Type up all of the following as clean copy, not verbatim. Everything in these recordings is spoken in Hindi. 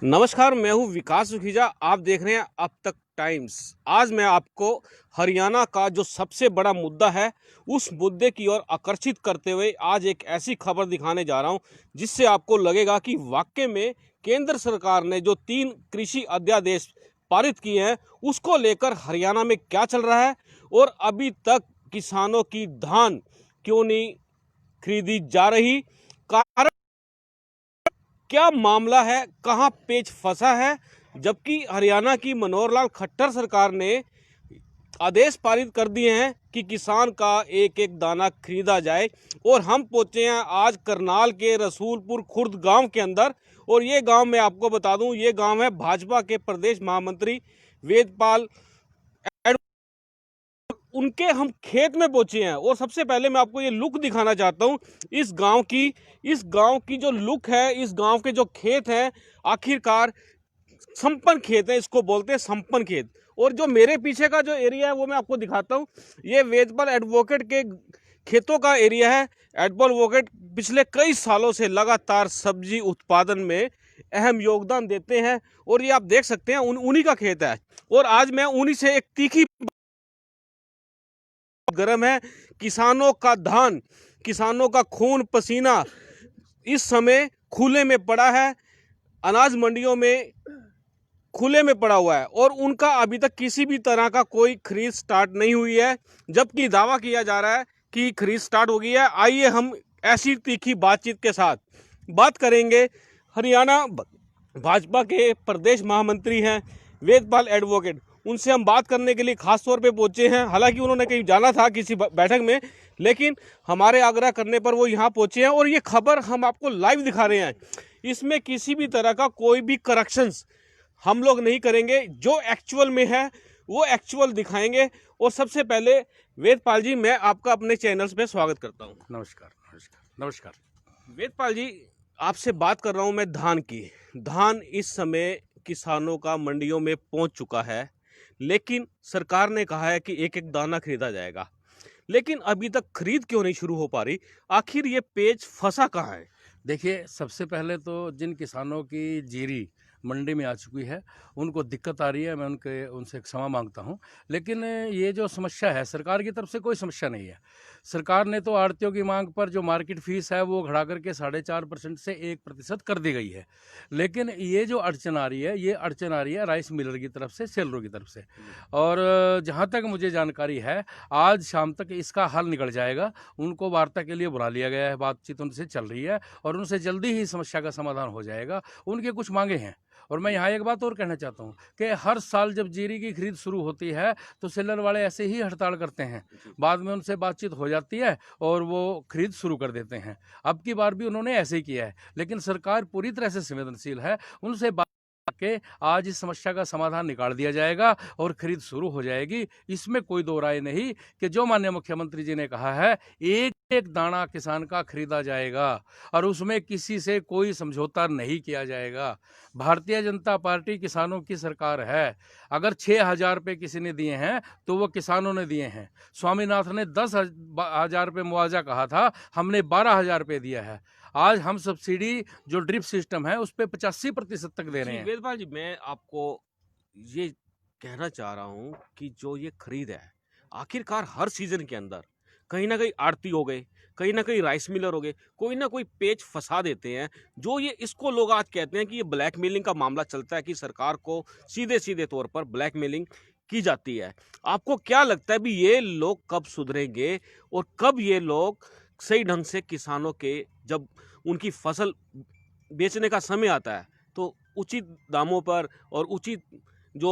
नमस्कार, मैं हूँ विकास सुखीजा। आप देख रहे हैं अब तक टाइम्स। आज मैं आपको हरियाणा का जो सबसे बड़ा मुद्दा है उस मुद्दे की ओर आकर्षित करते हुए आज एक ऐसी खबर दिखाने जा रहा हूँ जिससे आपको लगेगा कि वाकई में केंद्र सरकार ने जो 3 कृषि अध्यादेश पारित किए हैं उसको लेकर हरियाणा में क्या चल रहा है और अभी तक किसानों की धान क्यों नहीं खरीदी जा रही, कारण क्या मामला है, कहां पेच फंसा है। जबकि हरियाणा की मनोहर लाल खट्टर सरकार ने आदेश पारित कर दिए हैं कि किसान का एक एक दाना खरीदा जाए। और हम पहुंचे हैं आज करनाल के रसूलपुर खुर्द गांव के अंदर। और ये गांव मैं आपको बता दूं, ये गांव है भाजपा के प्रदेश महामंत्री वेदपाल, उनके हम खेत में पहुंचे हैं। और सबसे पहले मैं आपको ये लुक दिखाना चाहता हूं इस गांव की जो लुक है, इस गांव के जो खेत हैं, आखिरकार संपन्न खेत है, इसको बोलते हैं संपन्न खेत। और जो मेरे पीछे का जो एरिया है वो मैं आपको दिखाता हूँ। ये वेदपाल एडवोकेट के खेतों का एरिया है। एडवोकेट एडवोकेट पिछले कई सालों से लगातार सब्जी उत्पादन में अहम योगदान देते हैं। और ये आप देख सकते हैं उन्हीं का खेत है। और आज मैं उन्हीं से एक तीखी गर्म है। किसानों का धान, किसानों का खून पसीना इस समय खुले में पड़ा है, अनाज मंडियों में खुले में पड़ा हुआ है और उनका अभी तक किसी भी तरह का कोई खरीद स्टार्ट नहीं हुई है। जबकि दावा किया जा रहा है कि खरीद स्टार्ट हो गई है। आइए हम ऐसी तीखी बातचीत के साथ बात करेंगे। हरियाणा भाजपा के प्रदेश महामंत्री हैं वेदपाल एडवोकेट, उनसे हम बात करने के लिए खास तौर पे पहुंचे हैं। हालांकि उन्होंने कहीं जाना था किसी बैठक में, लेकिन हमारे आग्रह करने पर वो यहाँ पहुंचे हैं। और ये खबर हम आपको लाइव दिखा रहे हैं। इसमें किसी भी तरह का कोई भी करप्शंस हम लोग नहीं करेंगे, जो एक्चुअल में है वो एक्चुअल दिखाएंगे। और सबसे पहले वेदपाल जी, मैं आपका अपने चैनल पे स्वागत करता हूं। नमस्कार नमस्कार नमस्कार। वेदपाल जी, आपसे बात कर रहा हूं मैं धान की। धान इस समय किसानों का मंडियों में पहुंच चुका है, लेकिन सरकार ने कहा है कि एक एक दाना खरीदा जाएगा, लेकिन अभी तक खरीद क्यों नहीं शुरू हो पा रही? आखिर ये पेच फंसा कहाँ है? देखिए, सबसे पहले तो जिन किसानों की जीरी मंडी में आ चुकी है, उनको दिक्कत आ रही है, मैं उनसे क्षमा माँगता हूँ। लेकिन ये जो समस्या है, सरकार की तरफ से कोई समस्या नहीं है। सरकार ने तो आढ़तियों की माँग पर जो मार्केट फ़ीस है, वो बढ़ा कर के 4.5% से 1% कर दी गई है। लेकिन ये जो अड़चन आ रही है, ये अड़चन आ रही है राइस मिलर की तरफ से, सेलरों की तरफ से। और जहाँ तक मुझे जानकारी है, आज शाम तक इसका हल निकल जाएगा। उनको वार्ता के लिए बुला लिया गया है, बातचीत उनसे चल रही है और उनसे जल्दी ही समस्या का समाधान हो जाएगा। उनके कुछ मांगे हैं। और मैं यहाँ एक बात और कहना चाहता हूँ कि हर साल जब जीरी की खरीद शुरू होती है तो सेलर वाले ऐसे ही हड़ताल करते हैं। बाद में उनसे बातचीत हो जाती है और वो खरीद शुरू कर देते हैं। अब की बार भी उन्होंने ऐसे ही किया है, लेकिन सरकार पूरी तरह से संवेदनशील है। उनसे के आज इस समस्या का समाधान निकाल दिया जाएगा और खरीद शुरू हो जाएगी। इसमें कोई दो राय नहीं कि जो माननीय मुख्यमंत्री जी ने कहा है, एक एक दाना किसान का खरीदा जाएगा और उसमें किसी से कोई समझौता नहीं किया जाएगा। भारतीय जनता पार्टी किसानों की सरकार है। अगर 6,000 रुपये किसी ने दिए हैं तो वो किसानों ने दिए हैं। स्वामीनाथन ने 10,000 रुपये मुआवजा कहा था, हमने 12,000 रुपये दिया है। आज हम सब्सिडी जो ड्रिप सिस्टम है उस पर 85% तक दे रहे हैं। वेदपाल जी, मैं आपको ये कहना चाह रहा हूं कि जो ये खरीद है, आखिरकार हर सीजन के अंदर कहीं ना कहीं आड़ती हो गए, कहीं ना कहीं राइस मिलर हो गए, कोई ना कोई पेच फंसा देते हैं। जो ये इसको लोग आज कहते हैं कि ये ब्लैकमेलिंग का मामला चलता है, कि सरकार को सीधे सीधे तौर पर ब्लैकमेलिंग की जाती है। आपको क्या लगता है भी ये लोग कब सुधरेंगे और कब ये लोग सही ढंग से किसानों के, जब उनकी फसल बेचने का समय आता है तो उचित दामों पर और उचित जो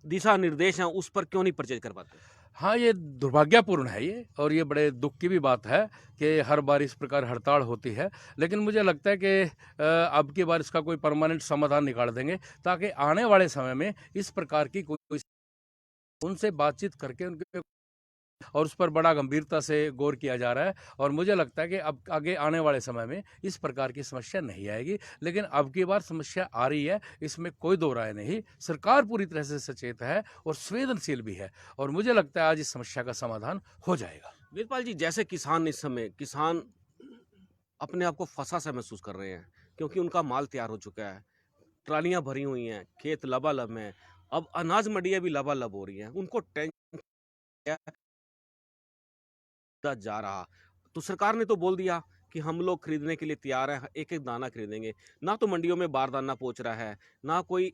दिशा निर्देश हैं उस पर क्यों नहीं परचेज कर पाते? हाँ, ये दुर्भाग्यपूर्ण है ये, और ये बड़े दुख की भी बात है कि हर बार इस प्रकार हड़ताल होती है। लेकिन मुझे लगता है कि अब की बार इसका कोई परमानेंट समाधान निकाल देंगे, ताकि आने वाले समय में इस प्रकार की कोई उनसे बातचीत करके उनके और उस पर बड़ा गंभीरता से गौर किया जा रहा है। और मुझे लगता है कि अब आगे आने वाले समय में इस प्रकार की समस्या नहीं आएगी। लेकिन अब की बार समस्या आ रही है, इसमें कोई दो राय नहीं। सरकार पूरी तरह से सचेत है और संवेदनशील भी है, और मुझे लगता है आज इस समस्या का समाधान हो जाएगा। वीरपाल जी, जैसे किसान इस समय किसान अपने आप को फंसा सा महसूस कर रहे हैं, क्योंकि उनका माल तैयार हो चुका है, ट्रालियां भरी हुई हैं, खेत लबालब हैं, अब अनाज मंडियां भी लबालब हो रही हैं, उनको टेंशन जा रहा। तो सरकार ने तो बोल दिया कि हम लोग खरीदने के लिए तैयार हैं, एक एक दाना खरीदेंगे। ना तो मंडियों में बारदाना पहुंच रहा है, ना कोई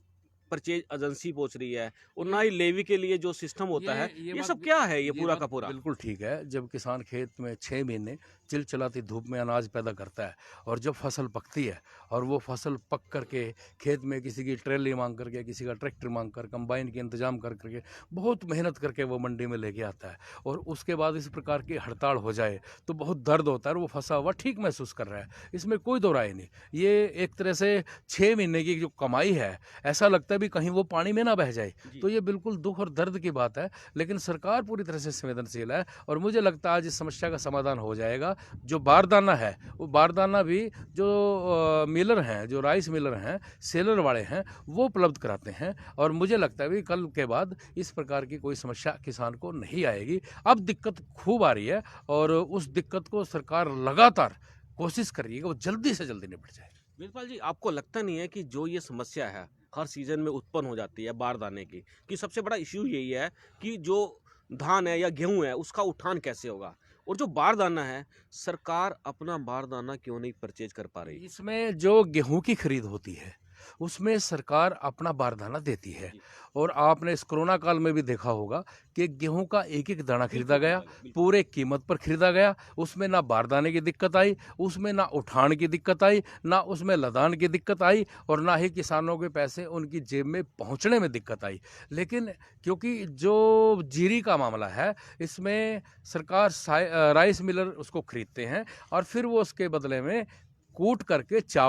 परचेज एजेंसी पहुंच रही है, और ना ही लेवी के लिए जो सिस्टम होता है। ये सब क्या है ये पूरा बात का पूरा? बिल्कुल ठीक है। जब किसान खेत में 6 महीने चिलचिलाती धूप में अनाज पैदा करता है और जब फसल पकती है और वो फसल पक करके खेत में किसी की ट्रेली मांग करके, किसी का ट्रैक्टर मांग कर, कंबाइन के इंतजाम कर करके, बहुत मेहनत करके वो मंडी में लेके आता है, और उसके बाद इस प्रकार की हड़ताल हो जाए तो बहुत दर्द होता है, और वो फंसा हुआ ठीक महसूस कर रहा है, इसमें कोई दो राय नहीं। ये एक तरह से 6 महीने की जो कमाई है, ऐसा लगता है भी कहीं वो पानी में ना बह जाए। तो ये बिल्कुल दुख और दर्द की बात है, लेकिन सरकार पूरी तरह से संवेदनशील है, और मुझे लगता है आज इस समस्या का समाधान हो जाएगा। जो बारदाना है, वो बारदाना भी जो मिलर हैं, जो राइस मिलर हैं, सेलर वाले हैं, वो उपलब्ध कराते हैं, और मुझे लगता है भी कल के बाद इस प्रकार की कोई समस्या किसान को नहीं आएगी। अब दिक्कत खूब आ रही है, और उस दिक्कत को सरकार लगातार कोशिश कर रही है कि वो जल्दी से जल्दी निपट जाए। वीरपाल जी, आपको लगता नहीं है कि जो ये समस्या है हर सीजन में उत्पन्न हो जाती है बारदाने की, कि सबसे बड़ा इश्यू यही है कि जो धान है या गेहूं है उसका उठान कैसे होगा, और जो बारदाना है सरकार अपना बारदाना क्यों नहीं परचेज कर पा रही? इसमें जो गेहूं की खरीद होती है, उसमें सरकार अपना बारदाना देती है, जी। और आपने इस कोरोना काल में भी देखा होगा कि गेहूं का एक एक दाना खरीदा बिल्कुल गया, बिल्कुल। पूरे कीमत पर खरीदा गया। उसमें ना बारदाने की दिक्कत आई, उसमें ना उठान की दिक्कत आई, ना उसमें लदान की दिक्कत आई, और ना ही किसानों के पैसे उनकी जेब में पहुंचने में दिक्कत आई। लेकिन क्योंकि जो जीरी का मामला है, इसमें सरकार राइस मिलर उसको खरीदते हैं, और फिर वो उसके बदले में कूट करके चावल